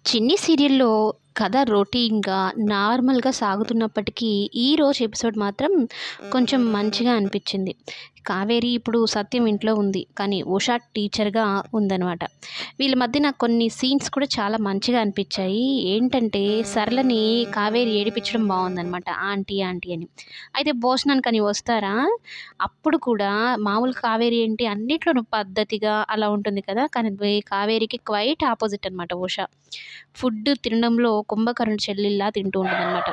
చిన్ని సీరియల్‌లో కథ రొటీన్‌గా, నార్మల్‌గా సాగుతున్నప్పటికీ, ఈరోజు ఎపిసోడ్ మాత్రం కొంచెం మంచిగా అనిపిచ్చింది. కావేరి ఇప్పుడు సత్యం ఇంట్లో ఉంది. కానీ ఉషా టీచర్‌గా ఉందనమాట. వీళ్ళ మధ్య నాకు కొన్ని సీన్స్ కూడా చాలా మంచిగా అనిపిచ్చాయి. ఏంటంటే, సరళని కావేరి ఏడిపిచ్చడం బావుందనమాట. ఆంటీ, ఆంటీ అని. అయితే భోజనానికని వస్తారా, అప్పుడు కూడా మామూలు కావేరి ఏంటి అన్నిట్లోనూ పద్ధతిగా అలా ఉంటుంది కదా! కానీ కావేరికి క్వైట్ ఆపోజిట్ అనమాట ఉష. ఫుడ్ తినడంలో కుంభకర్ణుడి చెల్లెల్లా తింటూ ఉంటదనమాట.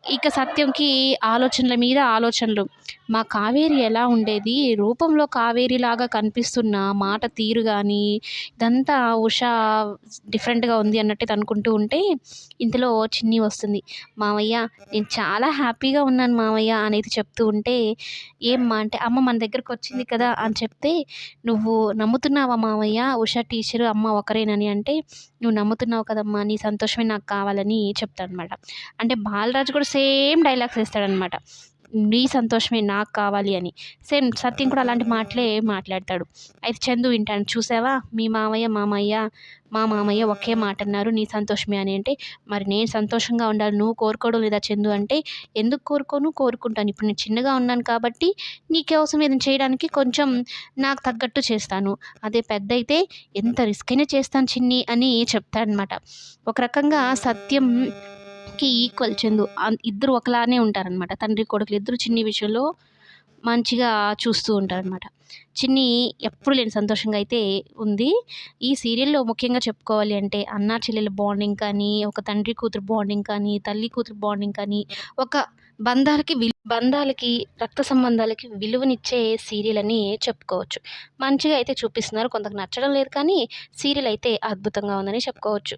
ఇక సత్యంకి ఆలోచనల మీద ఆలోచనలు. మా కావేరి ఎలా ఉండేది, రూపంలో కావేరిలాగా కనిపిస్తున్న మాట తీరు గానీ, ఇదంతా ఉష డిఫరెంట్‌గా ఉంది అన్నట్టు అనుకుంటూ ఉంటే, ఇంతలో చిన్ని వస్తుంది. "మావయ్య నేను చాలా హ్యాపీగా ఉన్నాను మావయ్య" అనేది చెప్తూ ఉంటే, "ఏమ్మా" అంటే, "అమ్మ మన దగ్గరకొచ్చింది కదా" అని చెప్తే, "నువ్వు నమ్ముతున్నావా మావయ్య ఉష టీచరు, అమ్మ ఒకరేనని" అంటే, "నువ్వు నమ్ముతున్నావు కదమ్మా! నీ సంతోషమే నాకు కావాలని" చెప్తాడనమాట. అంటే బాలరాజు కూడా సేమ్ డైలాగ్స్ ఏస్తాడనమాట. "నీ సంతోషమే నాకు కావాలి" అని. సేమ్ సత్యం కూడా అలాంటి మాటలే మాట్లాడతాడు. అయితే చందు వింటాడు. "చూసావా మీ మామయ్య, మా మామయ్య ఒకే మాటన్నారు నీ సంతోషమే అని" అంటే, "మరి నేను సంతోషంగా ఉండాలి నువ్వు కోరుకోవడం లేదా చందు" అంటే, "ఎందుకు కోరుకోను? కోరుకుంటాను. ఇప్పుడు నేను చిన్నగా ఉన్నాను కాబట్టి నీ కోసం ఏదైనా చేయడానికి కొంచెం నాకు తగ్గట్టు చేస్తాను. అదే పెద్దయితే ఎంత రిస్క్ అయినా చేస్తాను చిన్ని" అని చెప్తాడనమాట. ఒక రకంగా సత్యంకి ఈక్వల్ చందు. ఇద్దరు ఒకలానే ఉంటారనమాట. తండ్రి కొడుకులు ఇద్దరు చిన్ని విషయంలో మంచిగా చూస్తూ ఉంటారనమాట. చిన్ని ఎప్పుడు లేని సంతోషంగా అయితే ఉంది. ఈ సీరియల్‌లో ముఖ్యంగా చెప్పుకోవాలి అంటే అన్నా చెల్లెల బాండింగ్ కానీ, ఒక తండ్రి కూతురు బాండింగ్ కానీ, తల్లి కూతురు బాండింగ్ కానీ, ఒక బంధాలకి, రక్త సంబంధాలకి విలువనిచ్చే సీరియల్ అని చెప్పుకోవచ్చు. మంచిగా అయితే చూపిస్తున్నారు. కొందరికి నచ్చడం లేదు కానీ, సీరియల్ అయితే అద్భుతంగా ఉందని చెప్పుకోవచ్చు.